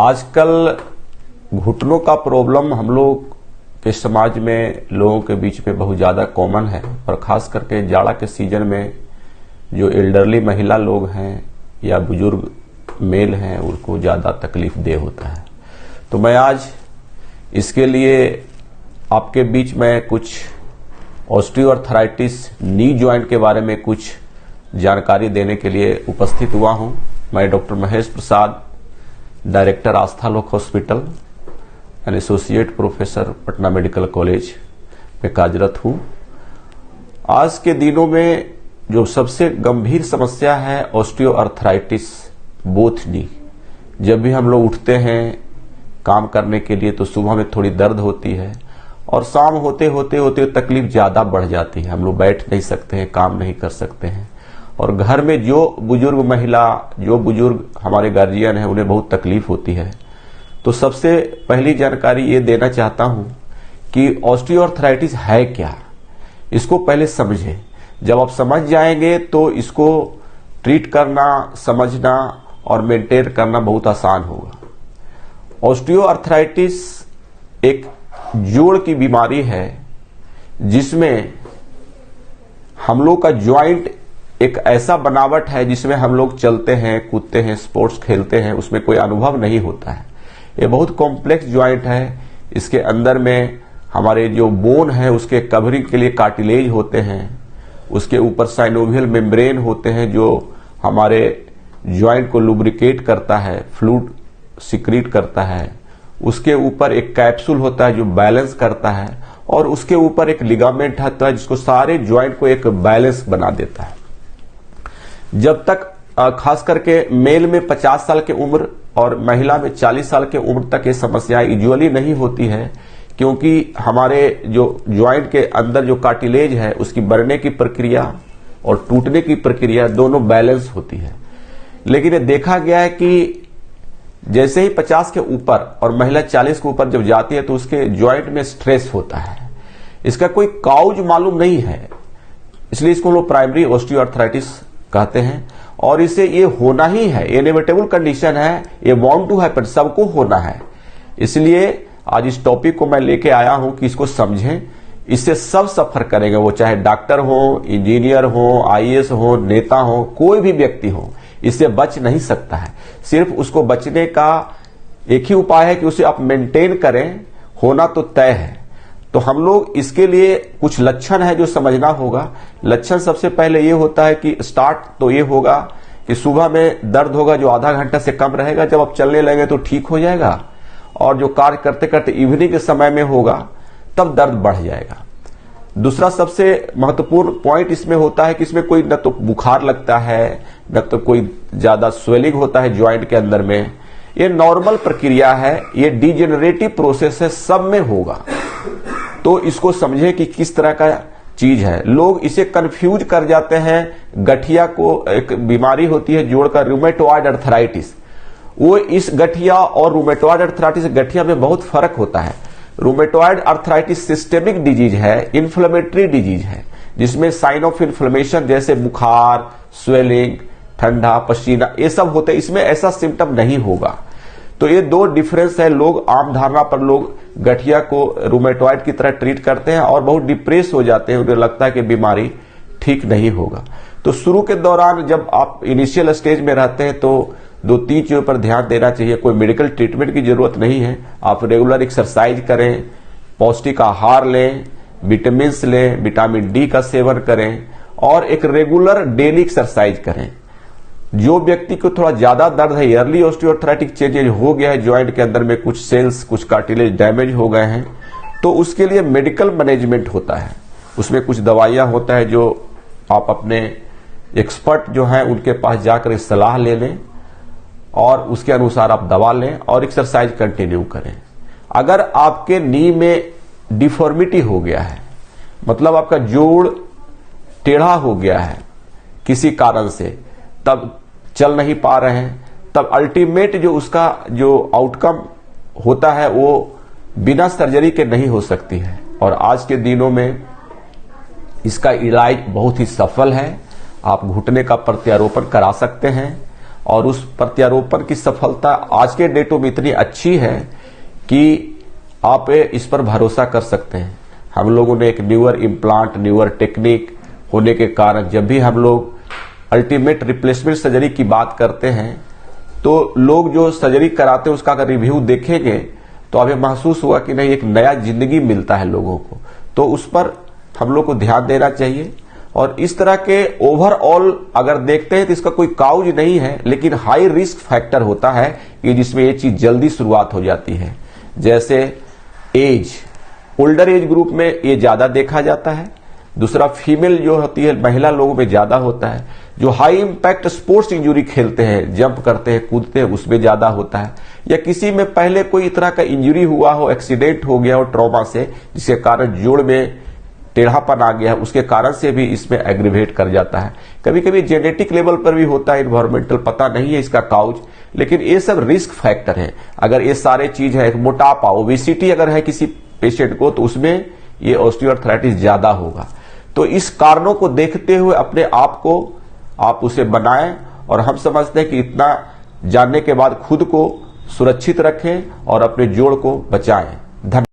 आजकल घुटनों का प्रॉब्लम हम लोग के समाज में लोगों के बीच में बहुत ज़्यादा कॉमन है और ख़ास करके जाड़ा के सीजन में जो एल्डरली महिला लोग हैं या बुजुर्ग मेल हैं उनको ज़्यादा तकलीफ दे होता है। तो मैं आज इसके लिए आपके बीच में कुछ ऑस्टियोआर्थराइटिस नी जॉइंट के बारे में कुछ जानकारी देने के लिए उपस्थित हुआ हूं। मैं डॉक्टर महेश प्रसाद, डायरेक्टर आस्था लोक hospital and associate professor Patna medical college में कार्यरत हूं। आज के दिनों में जो सबसे गंभीर समस्या है ऑस्टियोआर्थराइटिस बोथ नी। जब भी हम लोग उठते हैं काम करने के लिए तो सुबह में थोड़ी दर्द होती है और शाम होते होते तकलीफ ज्यादा बढ़ जाती है। हम लोग बैठ नहीं सकते हैं, काम नहीं कर सकते हैं और घर में जो बुजुर्ग महिला, जो बुजुर्ग हमारे गार्जियन हैं उन्हें बहुत तकलीफ होती है। तो सबसे पहली जानकारी ये देना चाहता हूं कि ऑस्टियोआर्थराइटिस है क्या, इसको पहले समझें। जब आप समझ जाएंगे तो इसको ट्रीट करना, समझना और मेंटेन करना बहुत आसान होगा। ऑस्टियोआर्थराइटिस एक जोड़ की बीमारी है जिसमें हम लोग का ज्वाइंट एक ऐसा बनावट है जिसमें हम लोग चलते हैं, कूदते हैं, स्पोर्ट्स खेलते हैं, उसमें कोई अनुभव नहीं होता है। ये बहुत कॉम्प्लेक्स ज्वाइंट है। इसके अंदर में हमारे जो बोन है उसके कवरिंग के लिए कार्टिलेज होते हैं, उसके ऊपर साइनोवियल मेम्ब्रेन होते हैं जो हमारे ज्वाइंट को लुब्रिकेट करता है, फ्लूइड सिक्रीट करता है। उसके ऊपर एक कैप्सूल होता है जो बैलेंस करता है और उसके ऊपर एक लिगामेंट होता है जिसको सारे ज्वाइंट को एक बैलेंस बना देता है। जब तक खास करके मेल में 50 साल की उम्र और महिला में 40 साल की उम्र तक ये समस्याएं यूजुअली नहीं होती है, क्योंकि हमारे जो ज्वाइंट के अंदर जो कार्टिलेज है उसकी बढ़ने की प्रक्रिया और टूटने की प्रक्रिया दोनों बैलेंस होती है। लेकिन ये देखा गया है कि जैसे ही 50 के ऊपर और महिला 40 के ऊपर जब जाती है तो उसके ज्वाइंट में स्ट्रेस होता है। इसका कोई काउज मालूम नहीं है, इसलिए इसको लोग प्राइमरी ऑस्टियोआर्थराइटिस कहते हैं और इसे ये होना ही है, इनेविटेबल कंडीशन है, ये बाउंड टू हैपन, सबको होना है। इसलिए आज इस टॉपिक को मैं लेके आया हूं कि इसको समझें। इससे सब सफर करेंगे, वो चाहे डॉक्टर हो, इंजीनियर हो, आईएएस हो, नेता हो, कोई भी व्यक्ति हो, इससे बच नहीं सकता है। सिर्फ उसको बचने का एक ही उपाय है कि उसे आप मेंटेन करें, होना तो तय है। तो हम लोग इसके लिए कुछ लक्षण है जो समझना होगा। लक्षण सबसे पहले ये होता है कि स्टार्ट तो ये होगा कि सुबह में दर्द होगा जो आधा घंटा से कम रहेगा, जब आप चलने लगेंगे तो ठीक हो जाएगा और जो कार्य करते करते इवनिंग के समय में होगा तब दर्द बढ़ जाएगा। दूसरा सबसे महत्वपूर्ण पॉइंट इसमें होता है कि इसमें कोई न तो बुखार लगता है, न तो कोई ज्यादा स्वेलिंग होता है ज्वाइंट के अंदर में। ये नॉर्मल प्रक्रिया है, ये डिजेनरेटिव प्रोसेस है, सब में होगा। तो इसको समझें कि किस तरह का चीज है। लोग इसे कंफ्यूज कर जाते हैं। गठिया को एक बीमारी होती है जोड़ का, रूमेटॉइड अर्थराइटिस। वो इस गठिया और रूमेटॉइड अर्थराइटिस, गठिया में बहुत फर्क होता है। रूमेटॉइड अर्थराइटिस सिस्टेमिक डिजीज है, इन्फ्लेमेटरी डिजीज है, जिसमें साइन ऑफ इन्फ्लेमेशन जैसे बुखार, स्वेलिंग, ठंडा, पसीना, ये सब होते हैं। इसमें ऐसा सिम्टम नहीं होगा। तो ये दो डिफरेंस है। लोग आम धारणा पर लोग गठिया को रूमेटॉइड की तरह ट्रीट करते हैं और बहुत डिप्रेस हो जाते हैं, उन्हें लगता है कि बीमारी ठीक नहीं होगा। तो शुरू के दौरान जब आप इनिशियल स्टेज में रहते हैं तो 2-3 चीजों पर ध्यान देना चाहिए। कोई मेडिकल ट्रीटमेंट की जरूरत नहीं है। आप रेगुलर एक्सरसाइज करें, पौष्टिक आहार लें, विटामिन लें, विटामिन डी का सेवन करें और एक रेगुलर डेली एक्सरसाइज करें। जो व्यक्ति को थोड़ा ज्यादा दर्द है, ईयरली ऑस्टियोआर्थराइटिक चेंजेज हो गया है, ज्वाइंट के अंदर में कुछ सेल्स, कुछ कार्टिलेज डैमेज हो गए हैं, तो उसके लिए मेडिकल मैनेजमेंट होता है। उसमें कुछ दवाइयां होता है जो आप अपने एक्सपर्ट जो हैं उनके पास जाकर सलाह ले लें और उसके अनुसार आप दवा लें और एक्सरसाइज कंटिन्यू करें। अगर आपके नी में डिफॉर्मिटी हो गया है, मतलब आपका जोड़ टेढ़ा हो गया है किसी कारण से, तब चल नहीं पा रहे हैं, तब अल्टीमेट जो उसका जो आउटकम होता है वो बिना सर्जरी के नहीं हो सकती है। और आज के दिनों में इसका इलाज बहुत ही सफल है। आप घुटने का प्रत्यारोपण करा सकते हैं और उस प्रत्यारोपण की सफलता आज के डेटों में इतनी अच्छी है कि आप इस पर भरोसा कर सकते हैं। हम लोगों ने एक न्यूअर इम्प्लांट, न्यूअर टेक्निक होने के कारण जब भी हम लोग अल्टीमेट रिप्लेसमेंट सर्जरी की बात करते हैं तो लोग जो सर्जरी कराते हैं उसका अगर रिव्यू देखेंगे तो अभी महसूस हुआ कि नहीं, एक नया जिंदगी मिलता है लोगों को। तो उस पर हम लोग को ध्यान देना चाहिए। और इस तरह के ओवरऑल अगर देखते हैं तो इसका कोई काउज नहीं है, लेकिन हाई रिस्क फैक्टर होता है कि जिसमें ये चीज जल्दी शुरुआत हो जाती है। जैसे एज, ओल्डर एज ग्रुप में ये ज्यादा देखा जाता है। दूसरा, फीमेल जो होती है, महिला लोगों में ज्यादा होता है। जो हाई इंपैक्ट स्पोर्ट्स इंजरी खेलते हैं, जंप करते हैं, कूदते हैं, उसमें ज्यादा होता है। या किसी में पहले कोई तरह का इंजरी हुआ हो, एक्सीडेंट हो गया हो ट्रॉमा से, जिसके कारण जोड़ में टेढ़ापन आ गया, उसके कारण से भी इसमें एग्रीवेट कर जाता है। कभी कभी जेनेटिक लेवल पर भी होता है, इन्वायरमेंटल पता नहीं है इसका काउज, लेकिन ये सब रिस्क फैक्टर है। अगर ये सारे चीज है, मोटापा, ओबेसिटी अगर है किसी पेशेंट को, तो उसमें ये ऑस्टियोआर्थराइटिस ज्यादा होगा। तो इस कारणों को देखते हुए अपने आप को आप उसे बनाएं, और हम समझते हैं कि इतना जानने के बाद खुद को सुरक्षित रखें और अपने जोड़ को बचाएं। धन्यवाद।